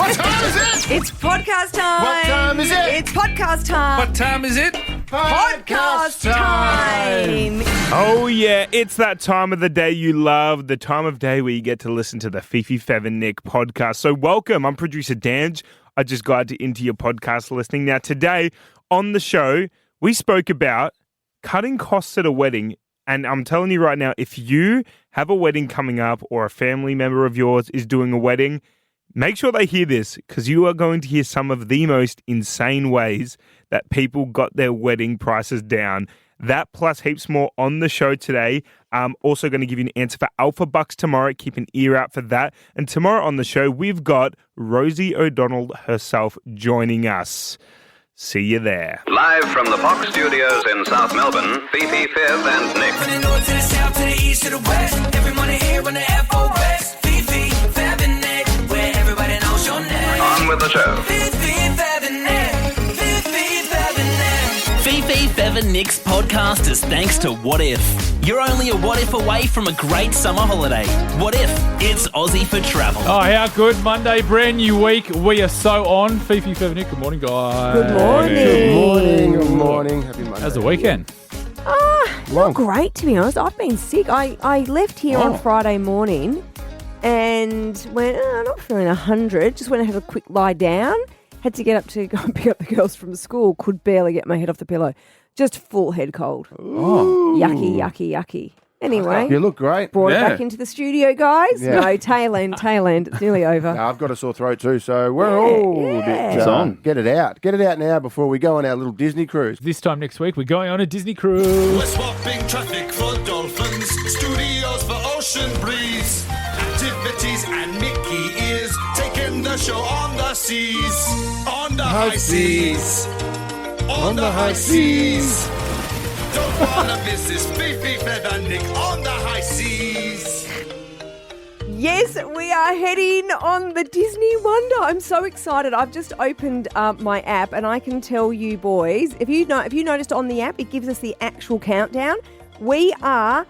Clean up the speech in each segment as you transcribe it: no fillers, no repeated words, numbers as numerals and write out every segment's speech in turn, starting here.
What time is it? It's podcast time. What time is it? It's podcast time. What time is it? Podcast time. Oh, yeah, it's that time of the day you love, the time of day where you get to listen to the Fifi, Nick podcast. So welcome. I'm producer Danj. I just got into your podcast listening. Now, today on the show, we spoke about cutting costs at a wedding. And I'm telling you right now, if you have a wedding coming up or a family member of yours is doing a wedding, make sure they hear this because you are going to hear some of the most insane ways that people got their wedding prices down. That plus heaps more on the show today. I'm also going to give you an answer for Alpha Bucks tomorrow. Keep an ear out for that. And tomorrow on the show, we've got Rosie O'Donnell herself joining us. See you there. Live from the Fox Studios in South Melbourne, Fifi, Fiv and Nick. From the north to the south to the east to the west, every morning here on the FOS. Fifi, Fiv and Nick, where everybody knows your name. On with the show. Fifi, Fiv and Nick. Fifi, Fiv and Nick. Fifi, Fev and Nick's podcast is thanks to What If. You're only a what if away from a great summer holiday. What if? It's Aussie for travel. Oh, how good. Monday, brand new week. We are so on. Fifi, Fev and Nick, good morning, guys. Good morning. Good morning. Good morning. Happy Monday. How's the weekend? Not great, to be honest. I've been sick. I left here on Friday morning and went, I'm not feeling 100. Just went and had a quick lie down. Had to get up to go and pick up the girls from school. Could barely get my head off the pillow. Just full head cold. Yucky. Anyway. You look great. Brought it back into the studio, guys. Yeah. No, tail end. It's nearly over. No, I've got a sore throat too, so we're all a bit, get it out. Get it out now before we go on our little Disney cruise. This time next week, we're going on a Disney cruise. We're swapping traffic for dolphins, studios for ocean breeze, activities and Mickey is taking the show on the seas, on the high seas, on the high seas. Don't wanna miss this Fifi, Fev and Nick on the high seas. Yes, we are heading on the Disney Wonder. I'm so excited. I've just opened my app and I can tell you boys, if you noticed on the app, it gives us the actual countdown. We are,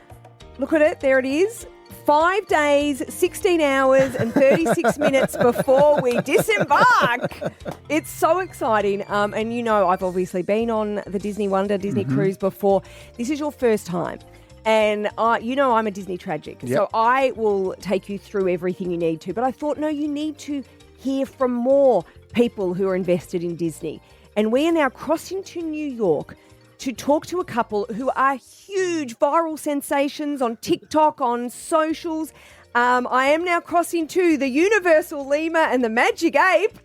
look at it, there it is, 5 days, 16 hours and 36 minutes before we disembark. It's so exciting. And you know, I've obviously been on the Disney Wonder, Disney Cruise before. This is your first time. And you know I'm a Disney tragic, so I will take you through everything you need to. But I thought, no, you need to hear from more people who are invested in Disney. And we are now crossing to New York to talk to a couple who are huge viral sensations on TikTok, on socials. I am now crossing to the Universal Leemyr and the Magic Ape.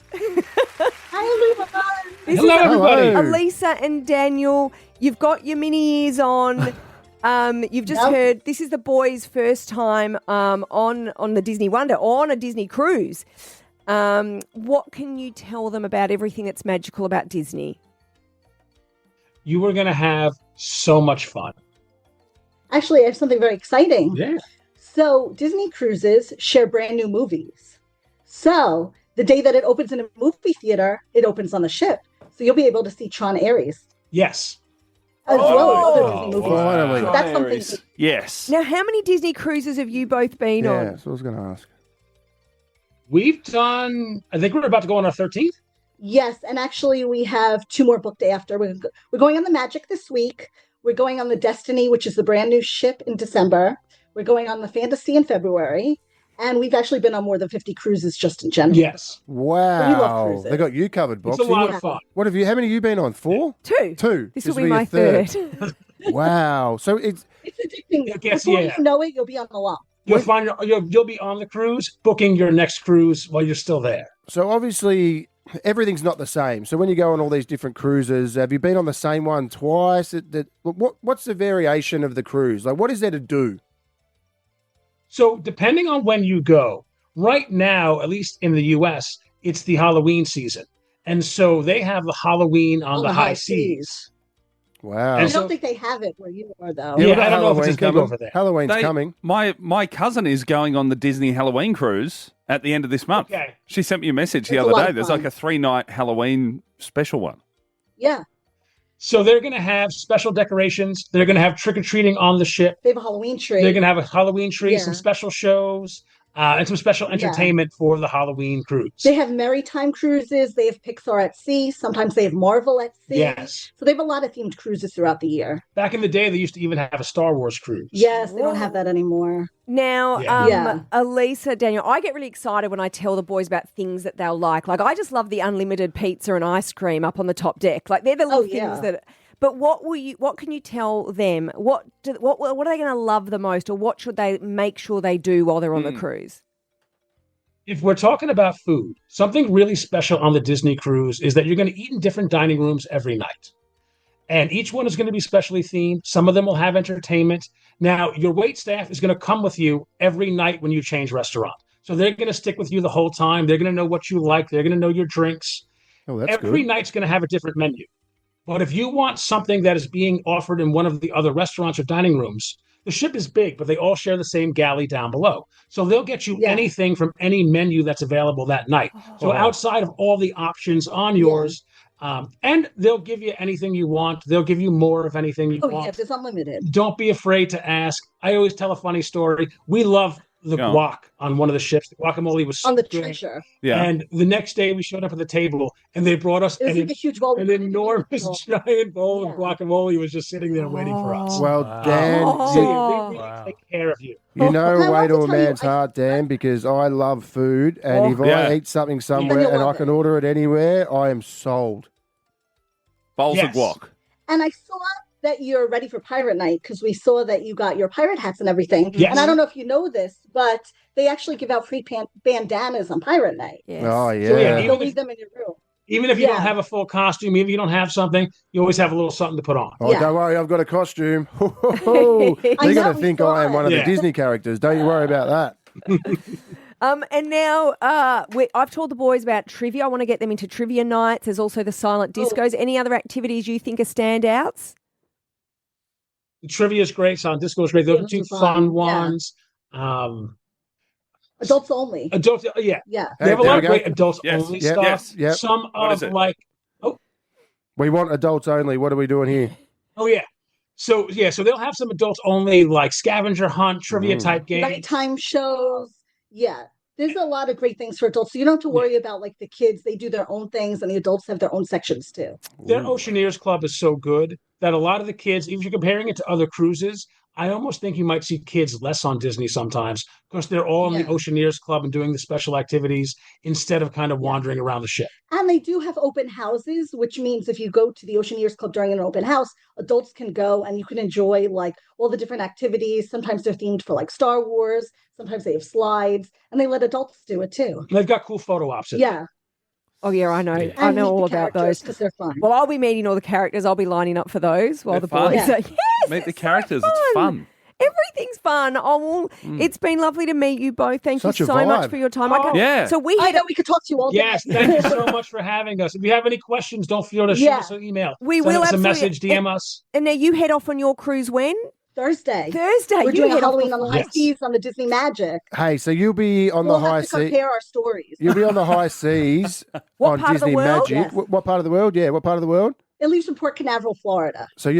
Hello, This everybody. is Elisa and Daniel. You've got your mini ears on. You've just heard this is the boys' first time on the Disney Wonder, or on a Disney cruise. What can you tell them about everything that's magical about Disney? You are going to have so much fun. Actually, I have something very exciting. Yeah. So Disney cruises share brand new movies. So the day that it opens in a movie theater, it opens on the ship. So you'll be able to see Tron Ares. Yes. As well as other Disney movies. Finally. So that's something. Yes. Now, how many Disney cruises have you both been on? Yeah, that's what I was going to ask. We've done, I think we're about to go on our 13th. Yes, and actually we have 2 more booked after. We're going on the Magic this week. We're going on the Destiny, which is the brand new ship, in December. We're going on the Fantasy in February. And we've actually been on more than 50 cruises just in general. Yes. Wow. They got you covered, Box. It's a lot of fun. What have you? How many have you been on? 4? 2. 2. This will be my third. Wow. So it's addicting. I guess, Before yeah. you know it, you'll be on the wall. You'll be on the cruise, booking your next cruise while you're still there. so obviously everything's not the same. So when you go on all these different cruises, have you been on the same one twice? What's the variation of the cruise? Like, what is there to do? So depending on when you go, right now, at least in the U.S., it's the Halloween season. And so they have the Halloween on the high seas. Wow. I don't think they have it where you are, though. Yeah, we've got I don't know if it's as big coming. over there. Halloween's coming. My cousin is going on the Disney Halloween cruise at the end of this month. Okay. She sent me a message the It's a other lot day. of There's fun. like a 3-night Halloween special one. Yeah. So they're going to have special decorations. They're going to have trick-or-treating on the ship. They have a Halloween tree. They're going to have a Halloween tree, Yeah. some special shows. and some special entertainment for the Halloween cruise. They have Maritime cruises. They have Pixar at sea. Sometimes they have Marvel at sea. Yes. So they have a lot of themed cruises throughout the year. Back in the day, they used to even have a Star Wars cruise. Yes, they don't have that anymore. Now, Yeah. Elisa, Daniel, I get really excited when I tell the boys about things that they'll like. Like, I just love the unlimited pizza and ice cream up on the top deck. Like, they're the little things that. But what can you tell them? What are they going to love the most, or what should they make sure they do while they're on the cruise? If we're talking about food, something really special on the Disney cruise is that you're going to eat in different dining rooms every night. And each one is going to be specially themed. Some of them will have entertainment. Now, your wait staff is going to come with you every night when you change restaurant. So they're going to stick with you the whole time. They're going to know what you like. They're going to know your drinks. Oh, that's every good. night's going to have a different menu. But if you want something that is being offered in one of the other restaurants or dining rooms, the ship is big, but they all share the same galley down below. So they'll get you anything from any menu that's available that night. So outside of all the options on yours, and they'll give you anything you want. They'll give you more of anything you want. Oh, yes, it's unlimited. Don't be afraid to ask. I always tell a funny story. We love the guac on one of the ships. The guacamole was on the good. treasure. Yeah. And the next day we showed up at the table and they brought us It was like a huge bowl. an enormous giant bowl of guacamole was just sitting there waiting for us. Well, Dan, So we really take care of you. you know I a way want to to a tell you, man's heart, Dan, because I love food, and if Yeah. I eat something somewhere you'll and I love can it. order it anywhere, I am sold. Bowls Yes. of guac. And I saw that you're ready for Pirate Night because we saw that you got your pirate hats and everything. Yes. And I don't know if you know this, but they actually give out free bandanas on Pirate Night. Yes. Oh, So, yeah. You'll leave them in your room. Even if you don't Yeah. have a full costume, even if you don't have something, you always have a little something to put on. Oh, Yeah. don't worry, I've got a costume. They're I going know, to we think saw I am it. one of the Yeah. Disney characters. Don't you worry about that. And now I've told the boys about trivia. I want to get them into trivia nights. There's also the silent discos. Any other activities you think are standouts? The trivia is great. Sound disco is great. Those are Those two are fun fun, yeah. ones. Adults only. Adults, yeah. Yeah. They have a Hey, lot there of we great go. adults Yes. only Yep. stuff. Yes. Yep. Some What is of it? like, We want adults only. What are we doing here? oh yeah. So they'll have some adults only like scavenger hunt, trivia type games. Nighttime shows. Yeah. There's a lot of great things for adults. So you don't have to worry about like the kids. They do their own things and the adults have their own sections too. Their Oceaneers Club is so good that a lot of the kids, if you're comparing it to other cruises, I almost think you might see kids less on Disney sometimes because they're all in the Oceaneers Club and doing the special activities instead of kind of wandering around the ship. And they do have open houses, which means if you go to the Oceaneers Club during an open house, adults can go and you can enjoy like all the different activities. Sometimes they're themed for like Star Wars. Sometimes they have slides and they let adults do it too. And they've got cool photo ops. Yeah. Oh, yeah, I know. And I know meet all the about characters those. because they're fun. Well, I'll be meeting all the characters. I'll be lining up for those while They're the fun. boys Yeah. are. Yes, Meet the it's so characters. It's fun. Everything's fun. Oh, well, it's been lovely to meet you both. Thank Such you a so much vibe. for your time. Oh, yeah. So we I head know we could talk to you all day. Yes, thank you so much for having us. If you have any questions, don't feel to shoot Yeah. us an email. We Send will us a absolutely- message, DM us. and now you head off on your cruise when? Thursday. Thursday. We're You doing a head off Halloween on the high Yes. seas on the Disney Magic. Hey, so you'll be on We'll the high have to sea. compare our stories. You'll be on the high seas What on part of the Disney world? Magic. Yes. What part of the world? Yeah, what part of the world? It leaves in Port Canaveral, Florida. So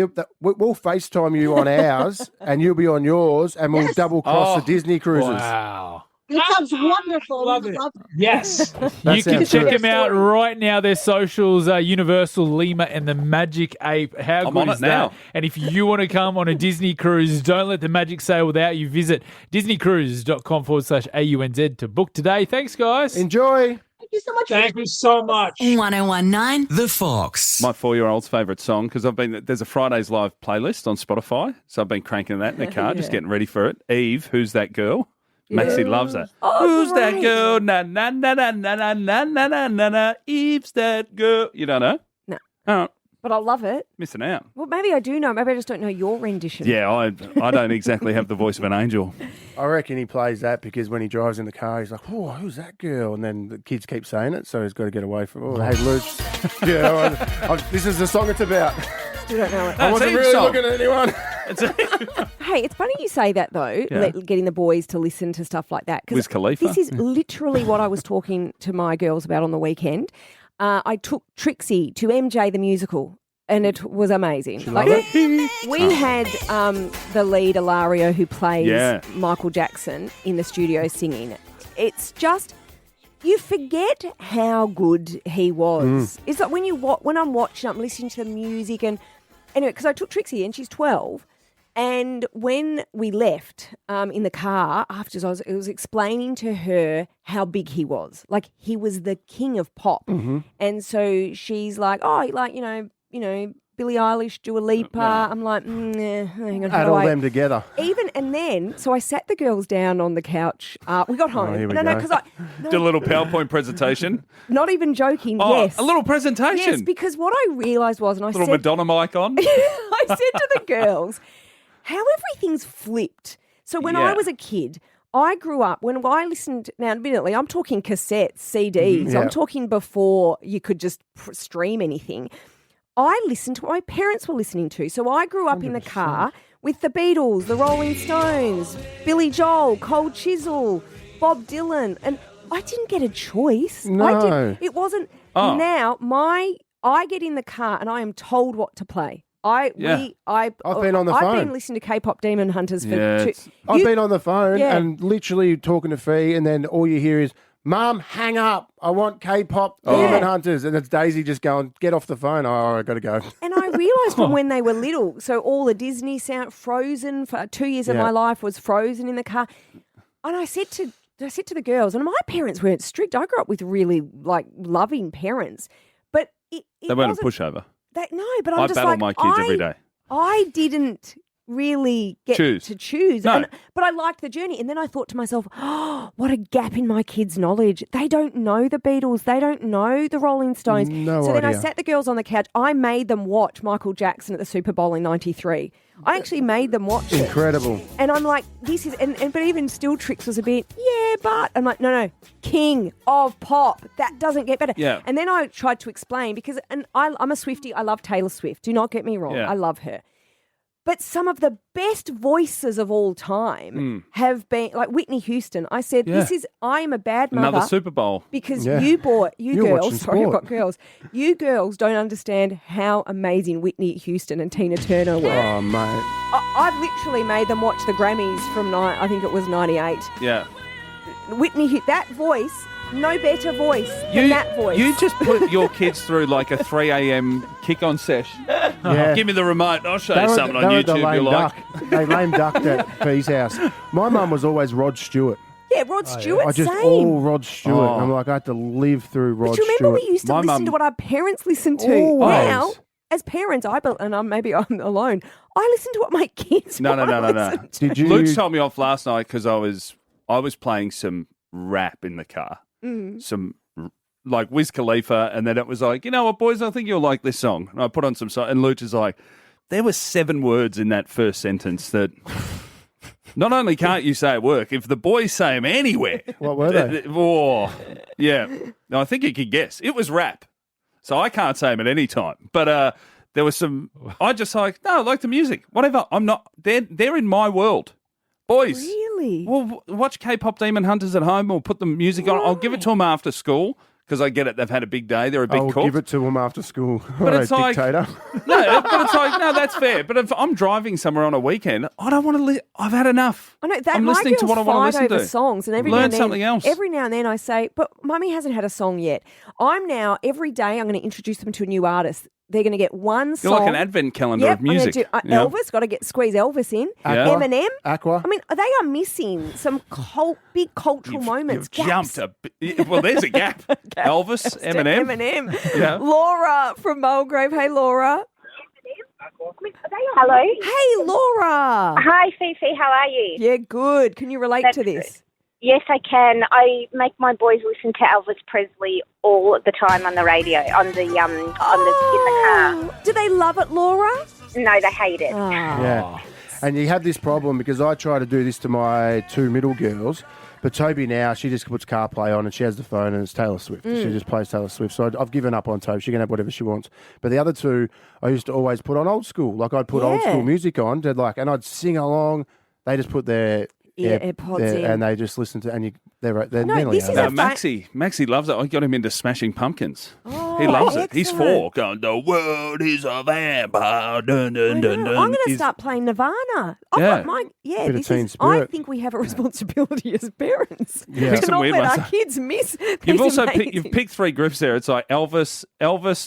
we'll FaceTime you on ours, and you'll be on yours, and we'll Yes. double cross Oh, the Disney cruises. Wow. It sounds wonderful. Love We it. love Yes. That You can sounds check good. them out right now. Their socials are Universal Leemyr and the Magic Ape. How I'm good on is it now. that? And if you want to come on a Disney cruise, don't let the magic sail without you. Visit disneycruises.com/AUNZ to book today. Thanks, guys. Enjoy. Thank you so much. Thank you so much. 1019 The Fox. My 4-year-old's favourite song because there's a Fridays Live playlist on Spotify, so I've been cranking that in the car, just getting ready for it. Eve, Who's That Girl? Maxie loves that. Oh, Who's that great. girl? Na na na na na na na na na na na. Eve's that girl. You don't know? No. Oh, But I love it. missing out. Well, maybe I do know. Maybe I just don't know your rendition. Yeah, I don't exactly have the voice of an angel. I reckon he plays that because when he drives in the car, he's like, "Oh, who's that girl?" And then the kids keep saying it, so he's got to get away from. Oh, hey, Luke. This is the song it's about. Still don't know it. I wasn't Eve's really song. looking at anyone. Hey, it's funny you say that though, Yeah. getting the boys to listen to stuff like that. 'cause Wiz Khalifa. This is literally what I was talking to my girls about on the weekend. I took Trixie to MJ the musical. And it was amazing. Love it? We had the lead, Ilario, who plays Yeah. Michael Jackson in the studio singing. It's just, you forget how good he was. It's like when I'm watching, I'm listening to the music. And anyway, because I took Trixie and she's 12. And when we left in the car, afterwards, I was explaining to her how big he was. Like, he was the king of pop. And so she's like, oh, like, you know, Billie Eilish, Dua Lipa. I'm like, hang on. Add all them together. And then, so I sat the girls down on the couch. We got home. here we No, go. because Did a little PowerPoint presentation. not even joking. Oh, Yes, a little presentation. Yes, because what I realised was, and I little said, Madonna mic on. I said to the girls, how everything's flipped. So when I Yeah. was a kid, I grew up, when I listened, now admittedly, I'm talking cassettes, CDs. Yeah. I'm talking before you could just stream anything. I listened to what my parents were listening to. So I grew up in the car with the Beatles, the Rolling Stones, Billy Joel, Cold Chisel, Bob Dylan. And I didn't get a choice. No. It wasn't. Oh. Now, I get in the car and I am told what to play. I've been on the I've phone. been listening to K-pop Demon Hunters for Yeah, I've been on the phone Yeah. and literally talking to Fee, and then all you hear is, Mum, hang up. I want K-pop Demon Hunters. And it's Daisy just going, get off the phone. Oh, I got to go. And I realised from when they were little, so all the Disney sound, Frozen, for 2 years of Yeah. my life was Frozen in the car. And I said to the girls, and my parents weren't strict. I grew up with really, like, loving parents. But it They weren't a wasn't- pushover. No, but I'm I just battle like, my kids every day. I didn't really get Choose. to choose. No. But I liked the journey. And then I thought to myself, oh, what a gap in my kids' knowledge. They don't know the Beatles. They don't know the Rolling Stones. No so then I idea. sat the girls on the couch. I made them watch Michael Jackson at the Super Bowl in 93. I actually made them watch it. Incredible. And I'm like, this is, but even still Trix was a bit, yeah, but I'm like, no, king of pop. That doesn't get better. Yeah. And then I tried to explain because, and I'm a Swiftie. I love Taylor Swift. Do not get me wrong. Yeah. I love her. But some of the best voices of all time have been, like Whitney Houston. I said, I am a bad mother. Another Super Bowl. Because Yeah. you You're girls, watching sorry, I've sport. got girls. You girls don't understand how amazing Whitney Houston and Tina Turner were. Oh, mate. I've literally made them watch the Grammys from, I think it was 98. Yeah. That voice, no better voice than that voice. You just put your kids through like a 3 a.m. kick-on sesh. Yeah. Give me the remote. I'll show They you were- something they on were the YouTube you lame like. duck. They lame ducked at Fee's house. My mum was always Rod Stewart. yeah, Rod Stewart, I just same. all Rod Stewart. Oh. I'm like, I had to live through Rod But you remember Stewart. we used to My listen mum- to what our parents listened to. Always. Now, as parents, maybe I'm alone. I listen to what my kids No. listen to. Did you? Luke's told me off last night because I was playing some rap in the car. Some like Wiz Khalifa, and then it was like, you know what, boys, I think you'll like this song. And I put on some song, and Luke is like, there were 7 words in that first sentence that not only can't you say at work, if the boys say them anywhere. What were they? Oh, yeah. No, I think you could guess. It was rap. So I can't say them at any time. But there was some, I just like, no, I like the music. Whatever. I'm not, they're in my world. Boys. Really? Well, watch K-pop Demon Hunters at home or put the music on. I'll give it to them after school because I get it. They've had a big day. They're a big I'll cook. give it to him after school. But it's like- dictator. No, but it's like, no, that's fair. But if I'm driving somewhere on a weekend, I don't want to I've had enough. I know that I'm my listening to girls what I want to fight listen over to. songs, and Learn something else. Every now and then I say, "But Mummy hasn't had a song yet." I'm now every day. I'm going to introduce them to a new artist. They're going to get one song. You're like an advent calendar Yep, of music. I'm going to do Yeah. Elvis. Got to squeeze Elvis in. Yeah. Eminem. Aqua. I mean, they are missing some big cultural moments. You've gaps. jumped well, there's a gap. Elvis, Eminem. Eminem. Yeah. Laura from Mulgrave. Hey, Laura. Hello. Hey, Laura. Hi, Fifi. How are you? Yeah, good. Can you relate to this? Yes, I can. I make my boys listen to Elvis Presley all the time on the radio, in the car. Do they love it, Laura? No, they hate it. Yeah. And you have this problem because I try to do this to my 2 middle girls, but Toby now, she just puts CarPlay on and she has the phone and it's Taylor Swift. She just plays Taylor Swift. So I've given up on Toby. She can have whatever she wants. But the other 2, I used to always put on old school. Like I'd put old school music on, and I'd sing along. They just put their AirPods in. and they just listen to, and they're No, nearly this out is of a it. Maxie loves it. I got him into Smashing Pumpkins. Oh, He loves it. He's excellent. 4, going, the world is a vampire. Dun, dun, dun, dun. I'm going to He's- start playing Nirvana. Yeah. Bit of This teen is. I spirit. think we have a responsibility as parents Yeah. Pick to some not weird let ones. our kids miss. You've these also amazing- picked 3 groups there. It's like Elvis,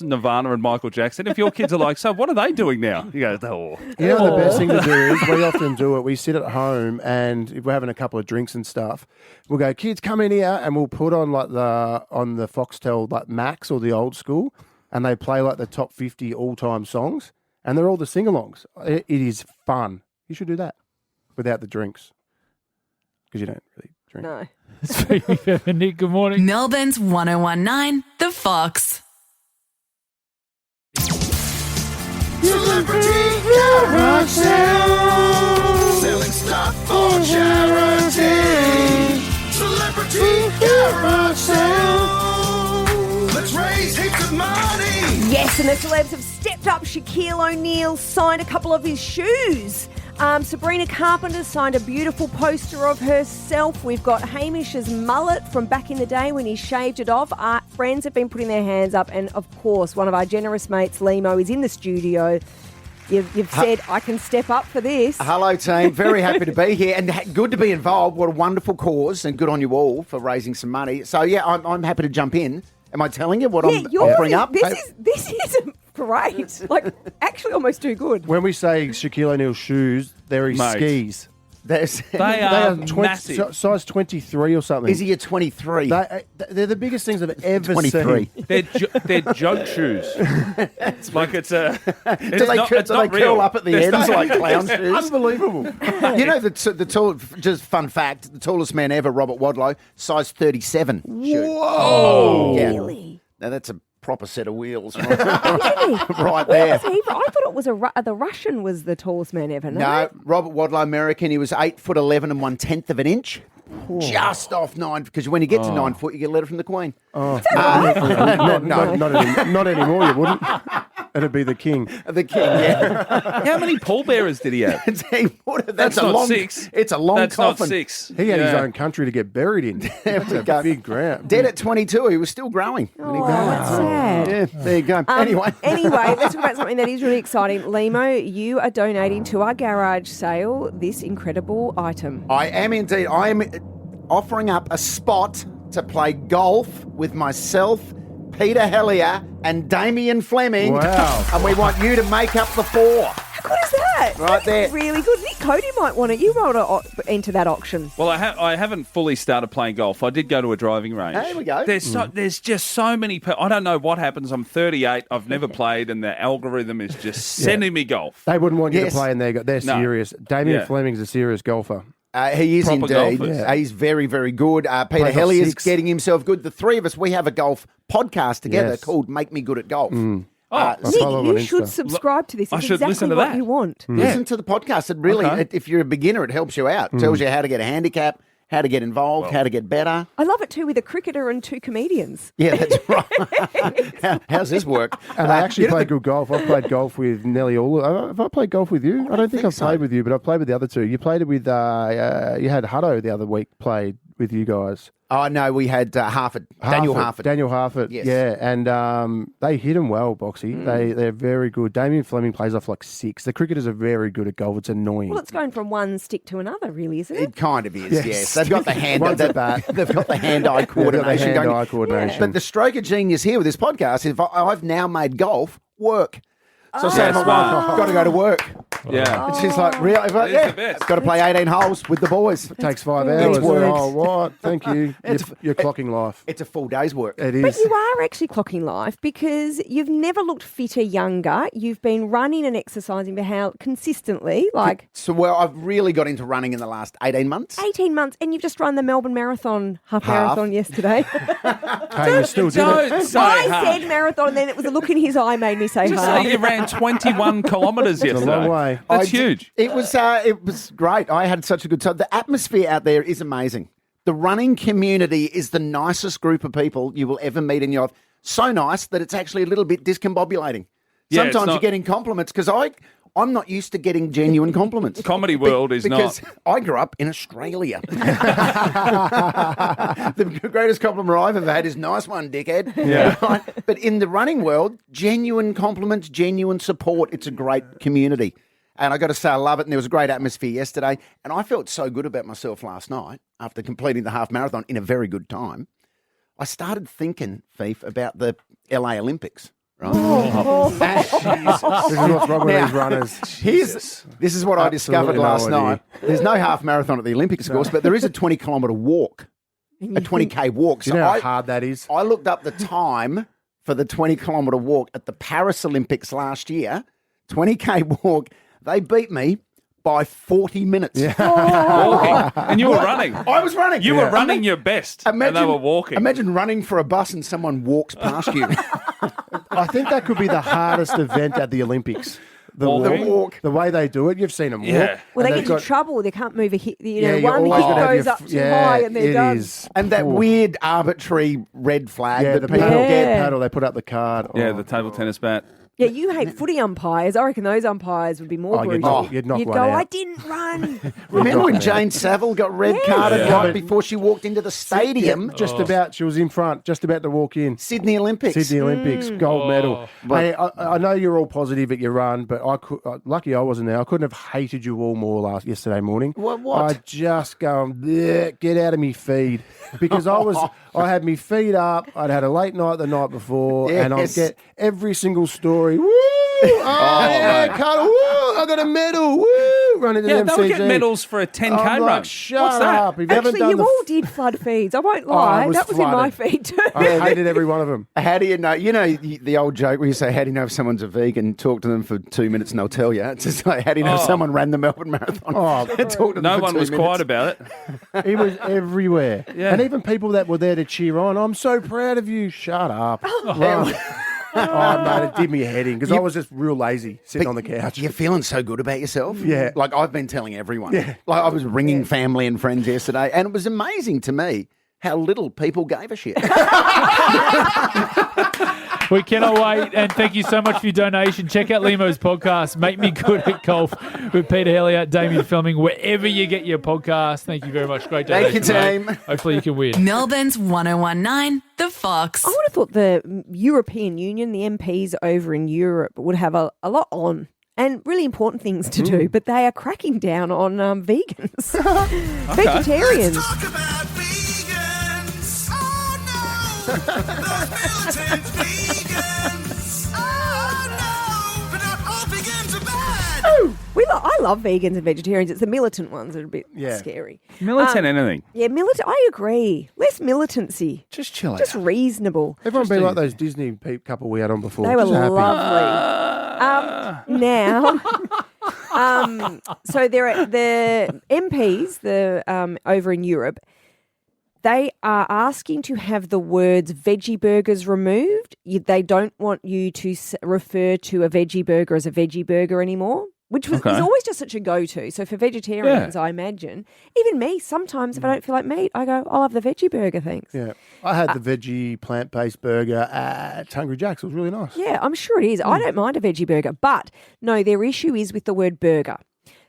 Nirvana, and Michael Jackson. If your kids are like, so what are they doing now? You go, oh. You know the best thing to do is we often do it. We sit at home and if we're having a couple of drinks and stuff, we'll go, kids, come in here, and we'll put on like on the Foxtel like Max or the old school, and they play like the top 50 all-time songs, and they're all the sing-alongs. It is fun. You should do that without the drinks because you don't really drink. No. It's Fifi, Fev and Nick. Good morning. Melbourne's 1019, The Fox. Celebrity garage sale. Selling stuff for charity. Celebrity garage sale. Let's raise heaps of money. Yes, and the celebs have stepped up. Shaquille O'Neal signed a couple of his shoes. Sabrina Carpenter signed a beautiful poster of herself. We've got Hamish's mullet from back in the day when he shaved it off. Our friends have been putting their hands up, and of course, one of our generous mates, Lehmo, is in the studio. You've said, I can step up for this. Hello, team. Very happy to be here and good to be involved. What a wonderful cause, and good on you all for raising some money. So, yeah, I'm happy to jump in. Am I telling you what I'm offering up? This is great. Like, actually almost too good. When we say Shaquille O'Neal's shoes, they're his Mate. skis. They are massive. Size 23 or something. Is he a 23? They're the biggest things I've ever 23. seen. They're jug shoes. Like it's a. It's Do they, not, do it's they not real. curl up at the They're ends stuck- like clown shoes? Unbelievable. You know, the tall, just fun fact, the tallest man ever, Robert Wadlow, size 37 shoe. Whoa. Yeah. Really? Now, that's a proper set of wheels Really? right Where there. was he? I thought it was the Russian was the tallest man ever. No, Robert Wadlow, American. He was 8'11" and 1/10 of an inch. Just off 9, because when you get to 9 foot, you get a letter from the Queen. Oh, No. not anymore. You wouldn't. It'd be the king. The king, yeah. How many pallbearers did he have? That's a not long, 6. It's a long That's coffin. not 6. He had his Yeah. own country to get buried in. That's we a go. big ground. Dead at 22, he was still growing. Oh, that's sad. Yeah, there you go. Anyway. Anyway, let's talk about something that is really exciting. Lehmo, you are donating to our garage sale this incredible item. I am indeed. I am offering up a spot to play golf with myself, Peter Hellier, and Damien Fleming. Wow. And we want you to make up the 4. How good is that? Right That's there. really good. Nick Cody might want it. You want to enter that auction. Well, I haven't fully started playing golf. I did go to a driving range. There we go. There's just so many. I don't know what happens. I'm 38. I've never played, and the algorithm is just sending me golf. They wouldn't want you Yes. to play in there. They're No. serious. Damien Yeah. Fleming's a serious golfer. He is Proper indeed. golfers. He's very, very good. Peter Plays off Hellier is 6. getting himself good. The three of us, we have a golf podcast together Yes. called Make Me Good at Golf. I Nick, follow him on you should Insta. subscribe to this. I It's should exactly listen to what that. you want. Listen to the podcast. It really, Okay. if you're a beginner, it helps you out. Tells you how to get a handicap, how to get involved, how to get better. I love it too with a cricketer and 2 comedians. Yeah, that's right. How's this work? And I actually you know, play good golf. I've played golf with Nelly All. Have I played golf with you? I don't think I've so. played with you, but I've played with the other two. You played it with, you had Hutto the other week played with you guys. Oh, no, we had Harford. Daniel Harford. Daniel Harford, Yes. yeah. And they hit him well, Boxy. They're very good. Damien Fleming plays off like 6. The cricketers are very good at golf. It's annoying. Well, it's going from one stick to another, really, isn't it? It kind of is, Yes. yes. They've got the hand. One's at bat. They've got the hand-eye coordination. going. hand-eye coordination. But the stroke of genius here with this podcast is I've now made golf work. So I say Yeah, to my smart. wife, got to go to work. Yeah. And she's like, really? That is the best. Got to play 18 holes with the boys. It takes 5 It's hours. work. Oh, what? Thank you. You're clocking life. It's a full day's work. It But is. you are actually clocking life because you've never looked fitter, younger. You've been running and exercising for how consistently, like So, well, I've really got into running in the last 18 months. 18 months, and you've just run the Melbourne Marathon, half marathon yesterday. Hey, you still did Don't it. say I half. said marathon, and then it was a look in his eye made me say Just half. say you ran 21 kilometres It's a yesterday. long way. That's huge. It was great. I had such a good time. The atmosphere out there is amazing. The running community is the nicest group of people you will ever meet in your life. So nice that it's actually a little bit discombobulating. Yeah, it's Sometimes not- you're getting compliments because I'm not used to getting genuine compliments. Comedy world is because not. I grew up in Australia. The greatest compliment I've ever had is "nice one, dickhead." Yeah. Right? But in the running world, genuine compliments, genuine support. It's a great community. And I got to say, I love it. And there was a great atmosphere yesterday. And I felt so good about myself last night after completing the half marathon in a very good time. I started thinking, Fifi, about the LA Olympics. Right? This is what's wrong with these runners. This is what I discovered last night. There's no half marathon at the Olympics, of course, but there is a 20-kilometre walk, a 20K walk. Do you know how hard that is? I looked up the time for the 20-kilometre walk at the Paris Olympics last year. 20K walk. They beat me by 40 minutes. Walking. And you were running. I was running. You were running your best. And they were walking. Imagine running for a bus and someone walks past you. I think that could be the hardest event at the Olympics. The walk. The way they do it. You've seen them walk. Yeah. Well, they get into trouble. They can't move a hip. One hip goes up too high and they're done. And that weird arbitrary red flag that the people paddle, they put up the card. Yeah, the table tennis bat. Yeah, you hate footy umpires. I reckon those umpires would be more brutal. You'd knock You'd one go, out. I didn't run. Remember when Jane Saville got red carded right before she walked into the stadium? Just about. She was in front, just about to walk in. Sydney Olympics. Gold medal. Hey, I know you're all positive at your run, but lucky I wasn't there. I couldn't have hated you all more yesterday morning. What? I just go, get out of me feed. Because I had me feet up. I'd had a late night the night before, and I'd get every single story. Woo! Carl, woo! I got a medal. Woo! Running to the MCG. They'll get medals for a 10K run. Shut What's up. that? Actually, you all did flood feeds. I won't lie. That was in my feed too. I hated every one of them. How do you know? You know the old joke where you say, how do you know if someone's a vegan? Talk to them for 2 minutes and they'll tell you. It's just like, how do you know if someone ran the Melbourne Marathon? Talk to them no for one 2 was minutes. quiet about it. He was everywhere. Yeah. And even people that were there to cheer on, I'm so proud of you. Shut up. Mate, it did me a head in because I was just real lazy sitting on the couch. You're feeling so good about yourself. Yeah. Like I've been telling everyone. Yeah. Like I was ringing family and friends yesterday, and it was amazing to me how little people gave a shit. We cannot wait, and thank you so much for your donation. Check out Lehmo's podcast, Make Me Good at Golf, with Peter Hellier, Damien Fleming, wherever you get your podcast. Thank you very much. Great donation. Thank you, team. Hopefully you can win. Melbourne's 1019, The Fox. I would have thought the European Union, the MPs over in Europe, would have a lot on and really important things to do, but they are cracking down on vegans, vegetarians. Let's talk about vegans. Oh no, those militant vegans. Oh no, but not all vegans are bad. I love vegans and vegetarians. It's the militant ones that are a bit scary. Militant anything. Yeah, I agree. Less militancy. Just chill out. Just reasonable. Everyone be like those Disney couple we had on before. They were Just happy. lovely. Now, so the MPs, over in Europe, they are asking to have the words veggie burgers removed. They don't want you to refer to a veggie burger as a veggie burger anymore, which is always just such a go-to. So for vegetarians, I imagine, even me, sometimes if I don't feel like meat, I go, I'll have the veggie burger, thanks. Yeah. I had the veggie plant-based burger at Hungry Jack's. It was really nice. Yeah, I'm sure it is. I don't mind a veggie burger, but no, their issue is with the word burger.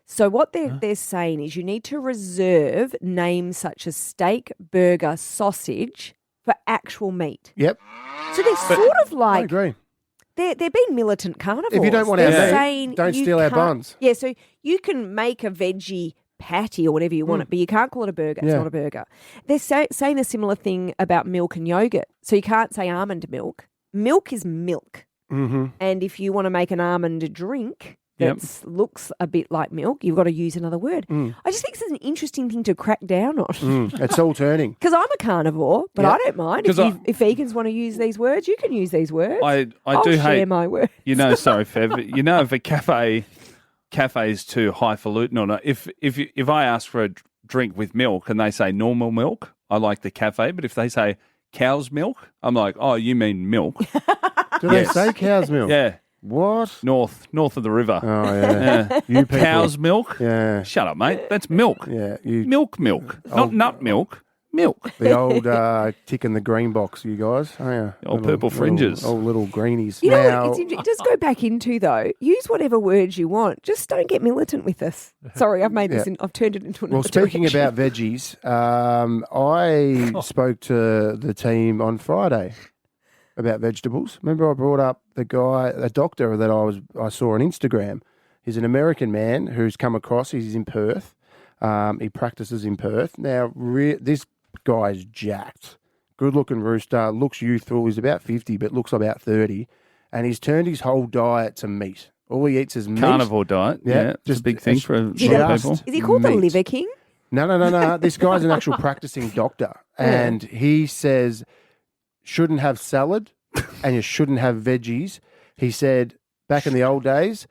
So what they're saying is you need to reserve names such as steak, burger, sausage for actual meat. Yep. So they're sort of like... I agree. They're being militant carnivores. If you don't want our They're meat, saying don't you steal our can't- buns. Yeah, so you can make a veggie patty or whatever you want it, but you can't call it a burger. It's Yeah. not a burger. They're saying a similar thing about milk and yogurt. So you can't say almond milk. Milk is milk. Mm-hmm. And if you want to make an almond drink that looks a bit like milk, you've got to use another word. I just think this is an interesting thing to crack down on. It's all turning. Because I'm a carnivore, but I don't mind. If vegans want to use these words, you can use these words. I'll do share my words. Sorry, Fev. If a cafe is too highfalutin or not, if I ask for a drink with milk and they say normal milk, I like the cafe. But if they say cow's milk, I'm like, oh, you mean milk? Do they say cow's milk? Yeah. What? North of the river. Oh, yeah. You people. Cow's milk? Yeah. Shut up, mate. That's milk. Yeah. Milk. Not nut milk. Milk. The old tick in the green box, you guys. Oh, yeah. Old purple fringes. Old little greenies. You know Now, what? It does go back into, though. Use whatever words you want. Just don't get militant with us. Sorry, I've made this. I've turned it into another well, speaking direction. about veggies, I spoke to the team on Friday about vegetables. Remember, I brought up the guy, a doctor that I saw on Instagram. He's an American man who's come across. He's in Perth. He practices in Perth. Now, this guy's jacked. Good-looking rooster, looks youthful. He's about 50, but looks about 30. And he's turned his whole diet to meat. All he eats is meat. Carnivore diet. Yeah, just a big thing for a lot of people. Is he called the Liver King? No. This guy's an actual practicing doctor. And he says shouldn't have salad and you shouldn't have veggies. He said back in the old days,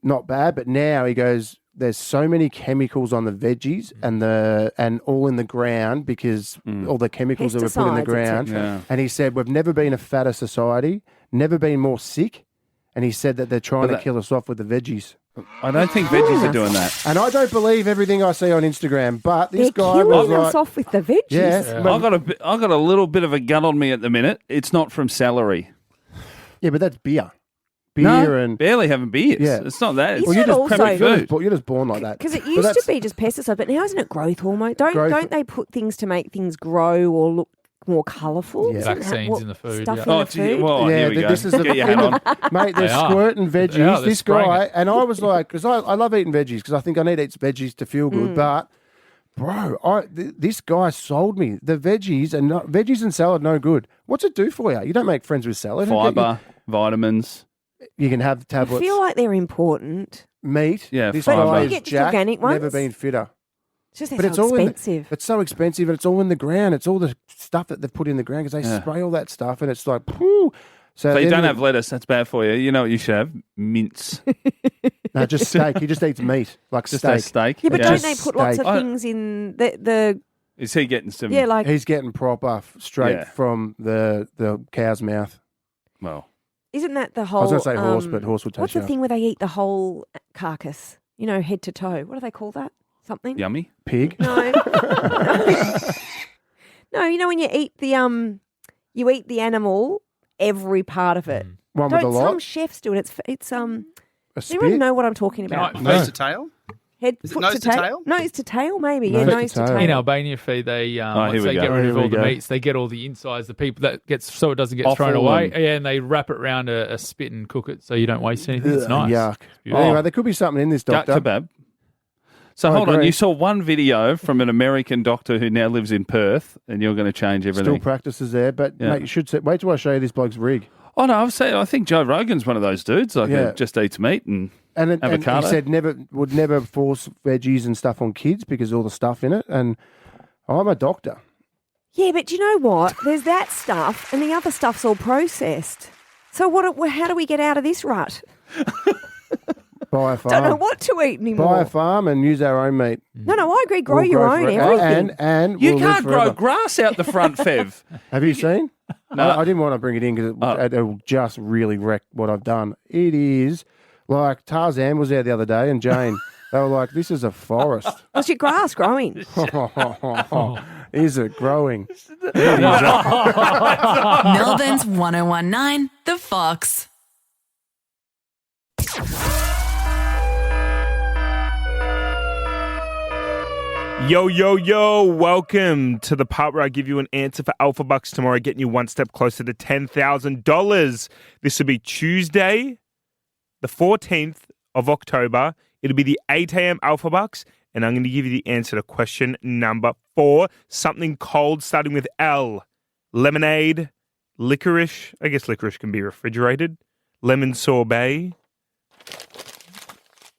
not bad, but now he goes, there's so many chemicals on the veggies and all in the ground because all the chemicals that were put in the ground. Yeah. And he said, we've never been a fatter society, never been more sick. And he said that they're trying to kill us off with the veggies. I don't think veggies are doing that. And I don't believe everything I see on Instagram, but this They're guy was killing like, us off with the veggies. Yeah. I got a little bit of a gut on me at the minute. It's not from celery. Yeah, but that's beer. No, barely having beers. Yeah. It's not that. It's Isn't it also- crappy food. You're just born like that. Because it But used to that's- be just pesticide, but now isn't it growth hormone? Don't they put things to make things grow or look more colourful? Yeah. Isn't that Vaccines what in the food, Stuff yeah. in Oh, the food? well, here we go. this is the Get your hat on. Mate, they're They are. squirting veggies. They are, they're This spraying guy, it. and I was like, because I love eating veggies because I think I need to eat veggies to feel good. But, bro, this guy sold me. The veggies and salad no good. What's it do for you? You don't make friends with salad. Fibre, vitamins. You can have I tablets. feel like they're important. Meat. Yeah, this fibre. guy But you is get just jacked, organic never ones? been fitter. It's just But they're it's so all expensive. it's so expensive and it's all in the ground. It's all the stuff that they've put in the ground because they spray all that stuff and it's like, whew. So you then don't have lettuce, that's bad for you. You know what you should have? Mince. No, just steak. He just eats meat, like Just steak. a steak. Yeah, but Yeah. don't they put lots of Steak. things in the Is he getting some? yeah, like He's getting proper straight Yeah. from the cow's mouth. Well, isn't that the whole? I was going to say horse, but horse would taste What's the sharp. thing where they eat the whole carcass? You know, head to toe. What do they call that? Something? yummy. Pig. No. No, you know when you eat the animal, every part of it. One with a Don't lot. some chefs do it? It's A Does spit. anyone know what I'm talking about? No. Nose to tail? Head, Is it foot nose to to tail? tail? Nose to tail, maybe. Nose Yeah, to nose to tail. tail. In Albania, Fee, they here once we they go. get rid of Here all we the go. meats, they get all the insides, the people that gets so it doesn't get Offal thrown away. and- Yeah, and they wrap it around a spit and cook it so you don't waste anything. It's Ugh, nice. Yuck. beautiful. Anyway, there could be something in this, Gut doctor. kebab. So I hold on, agree. you saw one video from an American doctor who now lives in Perth, and you're going to change everything. Still practices there, but Yeah. mate, you should wait till I show you this bloke's rig. Oh no, I think Joe Rogan's one of those dudes. Like, Yeah. who just eats meat and And he avocado. said would never force veggies and stuff on kids because all the stuff in it. And I'm a doctor. Yeah, but do you know what? There's that stuff, and the other stuff's all processed. So how do we get out of this rut? Buy a farm. Don't know what to eat anymore. Buy a farm and use our own meat. No, I agree. Grow We'll your grow own forever. everything. And you we'll live can't grow forever. grass out the front, Fev. Have you seen? No. I didn't want to bring it in because it will just really wreck what I've done. It is like Tarzan was there the other day and Jane, they were like, this is a forest. What's your grass growing? Is it growing? Melbourne's 1019, The Fox. Yo, yo, yo, welcome to the part where I give you an answer for Alpha Bucks tomorrow, getting you one step closer to $10,000. This will be Tuesday, the 14th of October. It'll be the 8 a.m. Alpha Bucks, and I'm going to give you the answer to question number 4. Something cold starting with L. Lemonade, licorice. I guess licorice can be refrigerated. Lemon sorbet.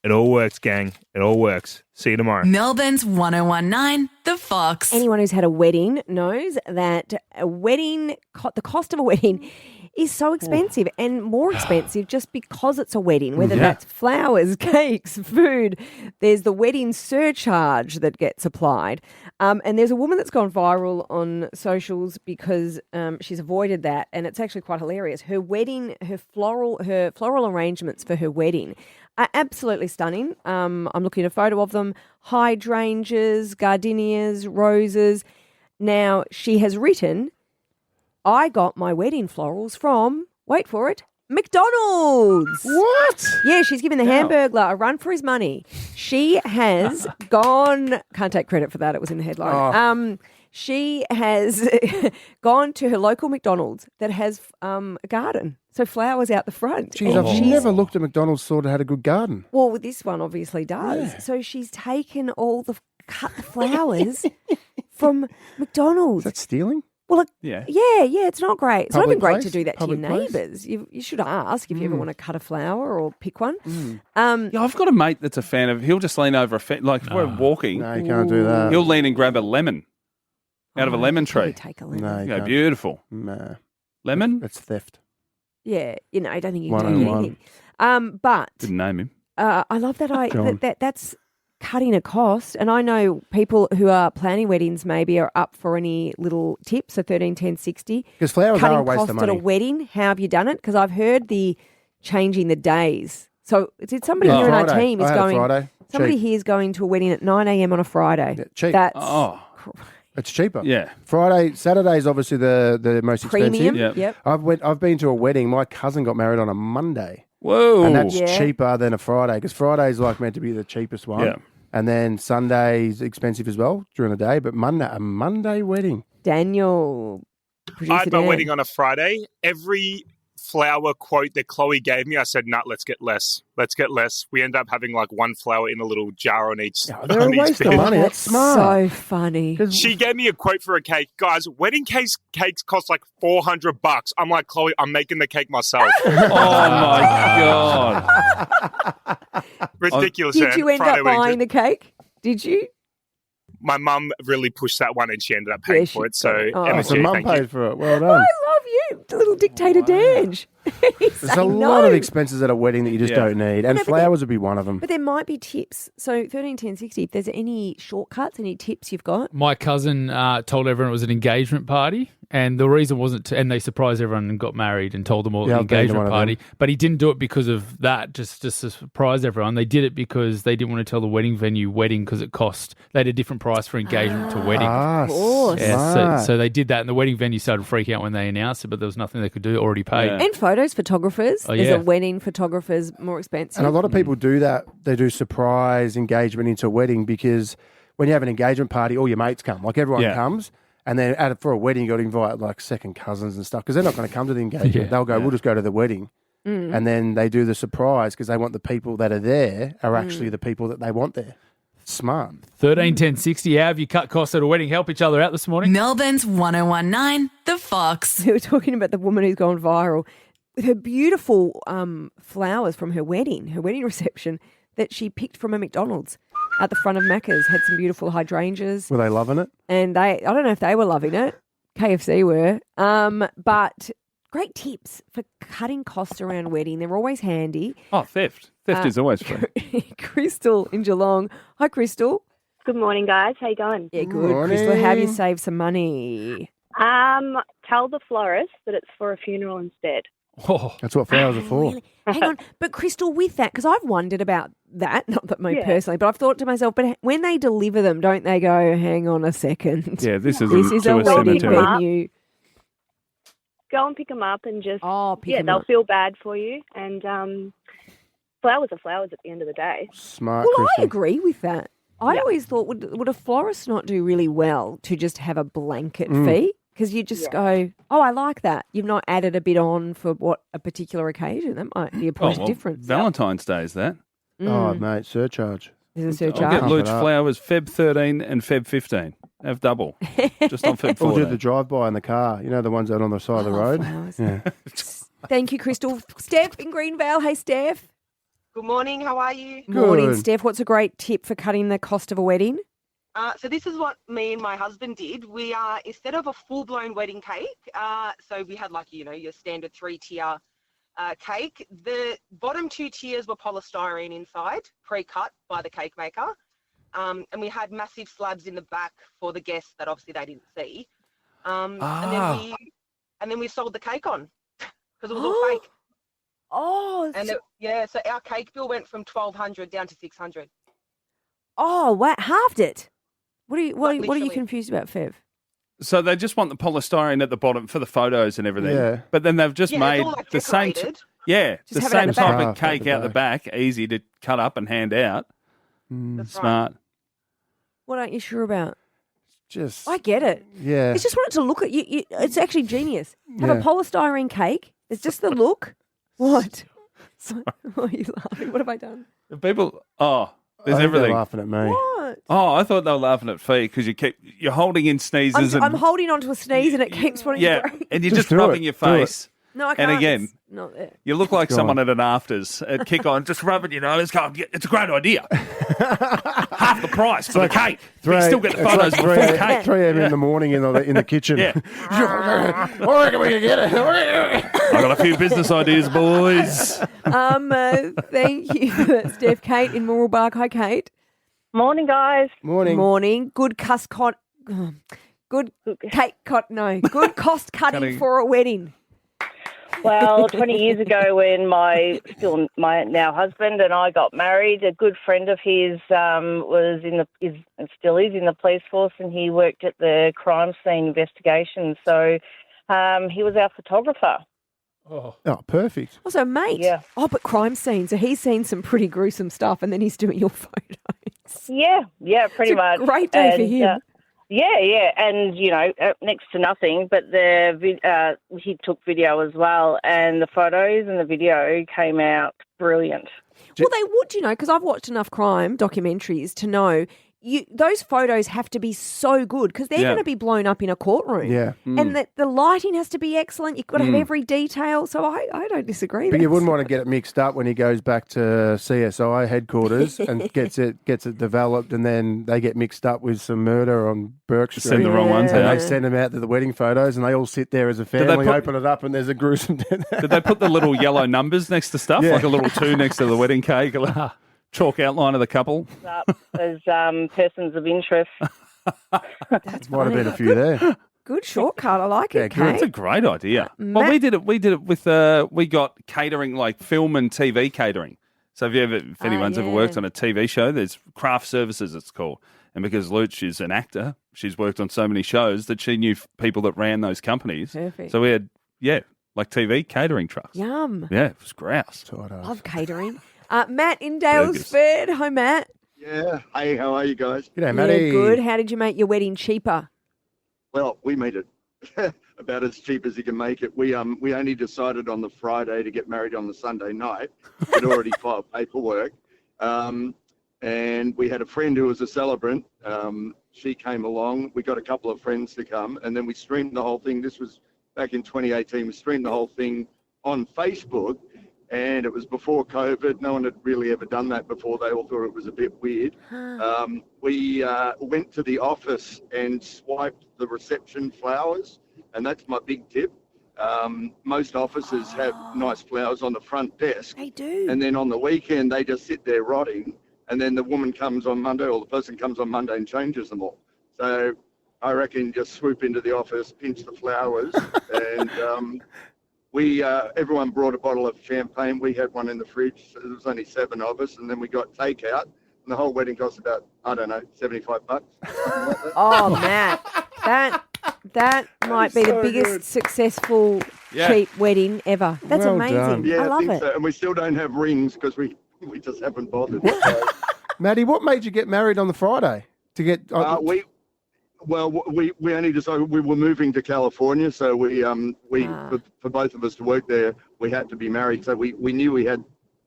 It all works, gang. It all works. See you tomorrow. Melbourne's 1019, The Fox. Anyone who's had a wedding knows that the cost of a wedding is so expensive and more expensive just because it's a wedding, whether that's flowers, cakes, food. There's the wedding surcharge that gets applied. And there's a woman that's gone viral on socials because she's avoided that, and it's actually quite hilarious. Her floral arrangements for her wedding are absolutely stunning. I'm looking at a photo of them. Hydrangeas, gardenias, roses. Now, she has written, I got my wedding florals from, wait for it, McDonald's. What? Yeah, she's giving the Hamburglar a run for his money. She has gone, can't take credit for that, it was in the headline. She has gone to her local McDonald's that has a garden, so flowers out the front. Jeez, I've never looked at McDonald's store that had a good garden. Well, this one obviously does. Yeah. So she's taken all the cut flowers from McDonald's. Is that stealing? Well, yeah, it's not great. It's Public not even great place? to do that Public to your place? neighbours. You should ask if you ever want to cut a flower or pick one. Yeah, I've got a mate that's a fan of. He'll just lean over a fence, like if we're walking. No, you can't do that. He'll lean and grab a lemon out of a lemon tree. Take a lemon. No, you Yeah, can't. beautiful. Nah. Lemon. That's theft. Yeah, I don't think you can take 101. anything. But Didn't name him. I love that John. that's cutting a cost. And I know people who are planning weddings maybe are up for any little tips, so 13, 10, 60. Because flowers Cutting are a waste cost of at a money. wedding. How have you done it? Because I've heard the changing the days. So it's somebody here in our Friday. team is I had a going. Friday. Somebody Cheap. here is going to a wedding at 9 a.m. on a Friday. Yeah, cheap. That's It's cheaper. Yeah. Saturday is obviously the most premium. expensive. Yep. I've been to a wedding. My cousin got married on a Monday. Whoa. And that's Yeah. cheaper than a Friday because Friday's like meant to be the cheapest one. Yeah. And then Sunday's expensive as well during the day. But a Monday wedding. Daniel, I producer had my Dan. wedding on a Friday. Every flower quote that Chloe gave me, I said, "Nah, let's get less. Let's get less." We ended up having like one flower in a little jar on each. They're a on each waste of bed. money. That's smart. So funny. She gave me a quote for a cake. Guys, wedding cakes cost like $400. I'm like, Chloe, I'm making the cake myself. Oh my god. Ridiculous. Did you end Friday up wedding. buying the cake? Did you? My mum really pushed that one and she ended up paying Yeah, for it. she So, got it. Oh. Oh, MSG, so mum thank you. paid for it. Well done. I love you, little dictator Dange. He's There's a saying lot no. of expenses at a wedding that you just Yeah. don't need. And no, but flowers would be one of them. But there might be tips. So 13, 10, 60, if there's any shortcuts, any tips you've got? My cousin told everyone it was an engagement party, and the reason wasn't and they surprised everyone and got married and told them all Yeah, the I've been to engagement one of party. them. But he didn't do it because of that, just to surprise everyone. They did it because they didn't want to tell the wedding venue wedding because it cost. They had a different price for engagement to wedding. Of course. Yeah, smart. so they did that, and the wedding venue started freaking out when they announced it, but there was nothing they could do, already paid. Yeah. And photos, photographers. Oh, Is yeah. a wedding photographer's more expensive? And a lot of people do that. They do surprise engagement into a wedding because when you have an engagement party, all your mates come. Like everyone Yeah. comes. And then for a wedding, you got to invite like second cousins and stuff because they're not going to come to the engagement. Yeah. They'll go, we'll just go to the wedding. And then they do the surprise because they want the people that are there are actually the people that they want there. Smart. 13, 10, 60. How have you cut costs at a wedding? Help each other out this morning. Melbourne's 1019, The Fox. We were talking about the woman who's gone viral with her beautiful flowers from her wedding reception that she picked from a McDonald's at the front of Macca's. Had some beautiful hydrangeas. Were they loving it? And I don't know if they were loving it. KFC were. But great tips for cutting costs around wedding. They're always handy. Oh, theft. Theft is always free. Crystal in Geelong. Hi, Crystal. Good morning, guys. How you going? Yeah, good. Morning. Crystal, how have you saved some money? Tell the florist that it's for a funeral instead. Oh, That's what flowers are for. Really? Hang on. But Crystal, with that, because I've wondered about that, not that me Yeah. personally, but I've thought to myself, but when they deliver them, don't they go, hang on a second? Yeah, this is This a a wedding cemetery. venue. Go and pick them up and just, Pick 'em they'll up. feel bad for you. And flowers are flowers at the end of the day. Smart, Well, I Crystal. agree with that. I always thought, would a florist not do really well to just have a blanket fee? Because you just go, oh, I like that. You've not added a bit on for what a particular occasion. That might be a point of difference. Valentine's Day is that. Oh, mate, surcharge. There's a I'll surcharge. get Pump Luch it up. flowers Feb 13 and Feb 15. Have double. Just on Feb Or 14. do the drive-by in the car. You know, the ones out on the side of the road. Flowers. Yeah. Thank you, Crystal. Steph in Greenvale. Hey, Steph. Good morning. How are you? Morning, Good. Steph. What's a great tip for cutting the cost of a wedding? So this is what me and my husband did. We instead of a full-blown wedding cake, so we had like your standard 3-tier cake. The bottom 2 tiers were polystyrene inside, pre-cut by the cake maker, and we had massive slabs in the back for the guests that obviously they didn't see. And then we sold the cake on because it was all fake. Oh, And so our cake bill went from $1,200 down to $600. oh, wow, halved it. What are you Like, what are you literally. confused about, Fev? So they just want the polystyrene at the bottom for the photos and everything. Yeah. But then they've just Yeah, made it's all, like, the same. decorated. The have it same at the type back. of cake out the back, easy to cut up and hand out. That's Smart. What aren't you sure about? Just I get it. yeah. It's just wanted to look at you. It's actually genius. Have a Yeah. polystyrene cake. It's just the look. What? Why are you laughing? What have I done? The people, there's I think they're everything. laughing at me. What? Oh, I thought they were laughing at Fee because you're holding in sneezes I'm and holding onto a sneeze and it keeps wanting to break. and you're Just just do rubbing it. your Do it. face. No, I can't. And again, It's not there. you look like Go someone on. at an afters at kick on, just rubbing your nose. It's a great idea. Half the price for the cake. But you still get the photos of a full cake. 3 a.m. in the morning in the kitchen. Yeah. I reckon we can get it. I got a few business ideas, boys. Thank you for that, Steph. Kate in Moral Bark. Hi, Kate. Morning, guys. Morning. Morning. Good cost cutting Cutting. for a wedding. Well, 20 years ago when my now husband and I got married, a good friend of his was still is in the police force, and he worked at the crime scene investigation. So he was our photographer. Oh, perfect. Also, mate. Yeah. Oh, but crime scene. So he's seen some pretty gruesome stuff, and then he's doing your photos. Yeah, pretty It's a much. great day for him. Yeah, and next to nothing, but he took video as well, and the photos and the video came out brilliant. Well, they would, because I've watched enough crime documentaries to know those photos have to be so good because they're going to be blown up in a courtroom. Yeah. And the lighting has to be excellent. You've got to have every detail. So I don't disagree. But you wouldn't want to get it mixed up when he goes back to CSI headquarters and gets it developed, and then they get mixed up with some murder on Burke Street. Send the wrong ones and out. they send them out to the wedding photos, and they all sit there as a family, open it up, and there's a gruesome death. Did they put the little yellow numbers next to stuff, Yeah. like a little 2 next to the wedding cake, a little chalk outline of the couple? As persons of interest. That's Might have funny. been a few there. Good shortcut. I like it, good. It's a Kate. great idea. Matt- Well, we did it with we got catering, like film and TV catering. So if anyone's ever worked on a TV show, there's craft services it's called. And because Luch is an actor, she's worked on so many shows that she knew people that ran those companies. Perfect. So we had like TV catering trucks. Yum. Yeah, it was grouse. Love catering. Matt in Dalesford. Hi, Matt. Yeah. Hey, how are you guys? G'day, Yeah, Matty. good. How did you make your wedding cheaper? Well, we made it about as cheap as you can make it. We only decided on the Friday to get married on the Sunday night. We'd already filed paperwork. And we had a friend who was a celebrant. She came along. We got a couple of friends to come, and then we streamed the whole thing. This was back in 2018. We streamed the whole thing on Facebook, and it was before COVID. No one had really ever done that before. They all thought it was a bit weird. We went to the office and swiped the reception flowers, and that's my big tip. Most offices have nice flowers on the front desk. They do. And then on the weekend, they just sit there rotting. And then the woman comes on Monday, or the person comes on Monday and changes them all. So I reckon just swoop into the office, pinch the flowers, and everyone brought a bottle of champagne. We had one in the fridge. So there was only 7 of us, and then we got takeout. And the whole wedding cost about, I don't know, $75. Oh, Matt, that might be the biggest successful cheap wedding ever. That's Well amazing. done. Yeah, I love think it. so. And we still don't have rings because we just haven't bothered. Maddie, what made you get married on the Friday? To get We only decided we were moving to California, so for both of us to work there, we had to be married. So we knew we had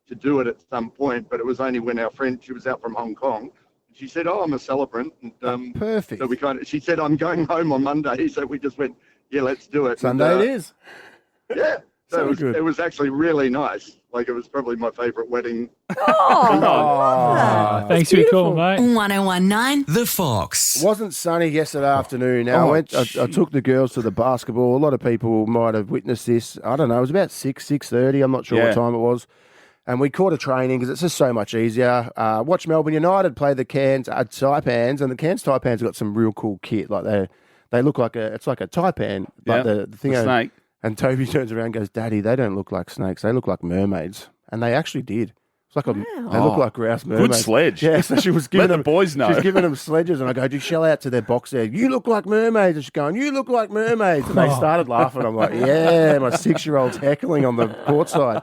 to do it at some point, but it was only when our friend, she was out from Hong Kong, she said, "Oh, I'm a celebrant." And, perfect. So she said, "I'm going home on Monday," so we just went, "Yeah, let's do it." Sunday And, it is. Yeah. So So good. it was actually really nice. Like, it was probably my favourite wedding. Oh, thanks for your call, mate. 1019 The Fox. It wasn't sunny yesterday afternoon. Now, I took the girls to the basketball. A lot of people might have witnessed this. I don't know. It was about 6:30. I'm not sure what time it was. And we caught a training because it's just so much easier. Watch Melbourne United play the Cairns Taipans, and the Cairns Taipans have got some real cool kit. Like they look like it's like a taipan, but the thing a snake. And Toby turns around and goes, "Daddy, they don't look like snakes. They look like mermaids." And they actually did. It's like they look like grouse mermaids. Good sledge. Yeah, so she was giving Let them the boys know. She's giving them sledges, and I go, "Do you shell out to their box there? You look like mermaids." And she's going, "You look like mermaids." And they started laughing. I'm like, "Yeah, my 6-year-old's heckling on the court side."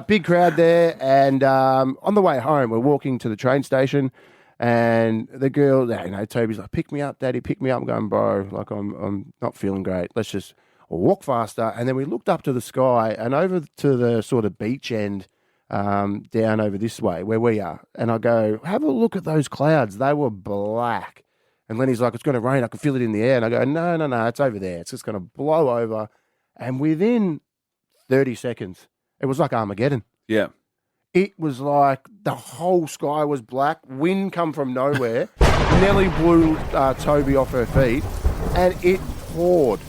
Big crowd there, and on the way home, we're walking to the train station, and the girl, Toby's like, "Pick me up, Daddy, pick me up." I'm going, "Bro, like I'm not feeling great. Let's just walk faster." And then we looked up to the sky and over to the sort of beach end. Down over this way where we are, and I go, "Have a look at those clouds. They were black." And Lenny's like, "It's going to rain. I can feel it in the air." And I go, No, it's over there. It's just going to blow over. And within 30 seconds, it was like Armageddon. Yeah. It was like the whole sky was black. Wind come from nowhere. Nelly blew Toby off her feet, and it poured.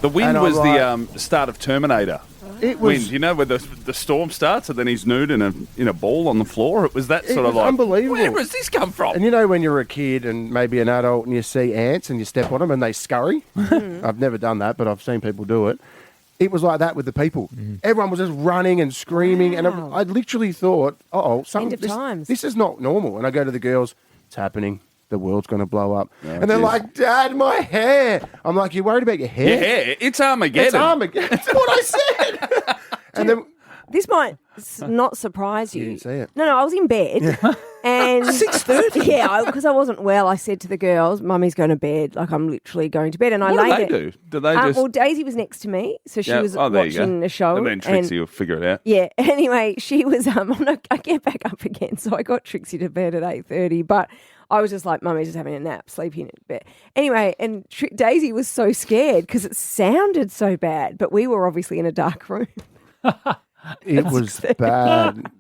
The wind was the start of Terminator. It was wind, you know, where the storm starts and then he's nude in a ball on the floor. It was that sort of like unbelievable. Where does this come from? And you know when you're a kid and maybe an adult and you see ants and you step on them and they scurry? I've never done that, but I've seen people do it. It was like that with the people. Everyone was just running and screaming, and I literally thought, this is not normal. And I go to the girls, "It's happening. The world's going to blow up." And they're like, "Dad, my hair." I'm like, "You worried about your hair?" Your hair? It's Armageddon. It's Armageddon. That's what I said. And then this might not surprise you. You didn't see it. No, I was in bed. And 6:30? Yeah, because I wasn't well. I said to the girls, "Mummy's going to bed. Like, I'm literally going to bed." And I What laid do they it. do? Do they just... Well, Daisy was next to me, so she was there you watching go. a show. And then Trixie will figure it out. Yeah. Anyway, she was. I get back up again, so I got Trixie to bed at 8:30, but I was just like, "Mummy's just having a nap, sleeping in bed." Anyway, and Daisy was so scared because it sounded so bad, but we were obviously in a dark room. It was bad.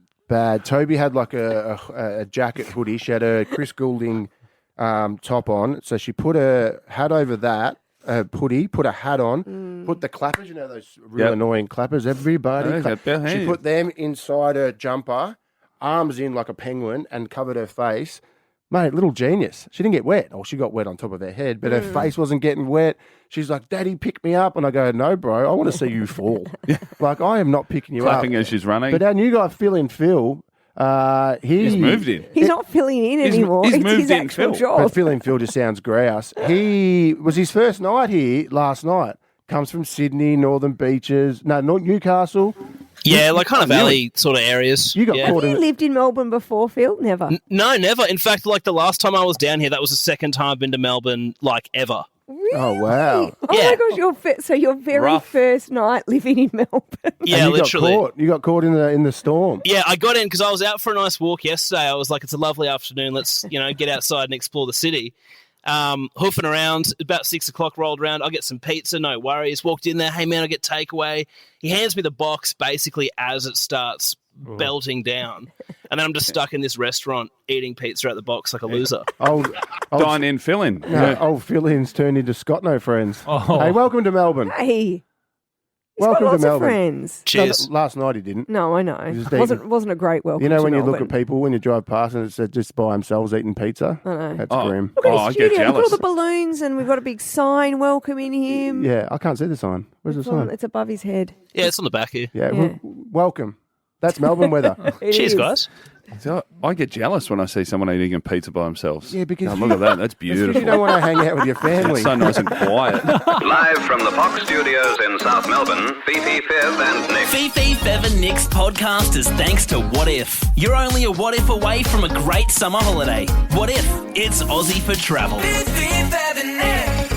Toby had like a jacket hoodie. She had a Chris Goulding top on, so she put a hat over that. Hoodie, put a hat on, put the clappers, you know those real annoying clappers, everybody. She put them inside her jumper, arms in like a penguin, and covered her face. Mate, little genius. She didn't get wet. Oh, she got wet on top of her head, but her face wasn't getting wet. She's like, "Daddy, pick me up." And I go, "No, bro, I want to see you fall." Like, I am not picking you Clapping up. as she's running. But our new guy, Phil, he's moved in. He's not filling in anymore. He's It's moved his in, actual Phil. job. But Phil and Phil just sounds grouse. He was his first night here last night. Comes from Sydney, Northern Beaches. No, not Newcastle. Yeah, like kind of valley sort of areas. You got caught Have you in lived in Melbourne before, Phil? Never. No, never. In fact, like the last time I was down here, that was the second time I've been to Melbourne, like ever. Really? Oh, wow. Oh my gosh, your very first night living in Melbourne. Yeah, And literally. You got caught in the storm. Yeah, I got in because I was out for a nice walk yesterday. I was like, it's a lovely afternoon. Let's, get outside and explore the city. Hoofing around, about 6 o'clock rolled around. I get some pizza, no worries. Walked in there, "Hey man, I get takeaway." He hands me the box basically as it starts belting down. And then I'm just stuck in this restaurant eating pizza out the box like a loser. Dine in, fill in. No, old fill-ins turned into Scott no friends. Oh. Hey, welcome to Melbourne. Hey. He's Welcome got lots to Melbourne. of friends. Cheers. No, last night he didn't. No, I know. Just Wasn't a great welcome. You know to when you Melbourne. look at people when you drive past and it's just by themselves eating pizza? I know. That's Oh. grim. Look at I his get studio. Look at all jealous. the balloons, and we've got a big sign welcoming him. Yeah, I can't see the sign. Where's the sign? It's above his head. Yeah, it's on the back here. Yeah, Yeah. welcome. That's Melbourne weather. It Cheers, is. guys. So I get jealous when I see someone eating a pizza by themselves. Yeah, because look at that. That's beautiful. You don't want to hang out with your family. It's so nice and quiet. Live from the Fox Studios in South Melbourne, Fifi, Fiv and Nick. Fifi, Fev and Nick's podcast is thanks to What If. You're only a what if away from a great summer holiday. What if it's Aussie for travel? Fifi, Fev and Nick.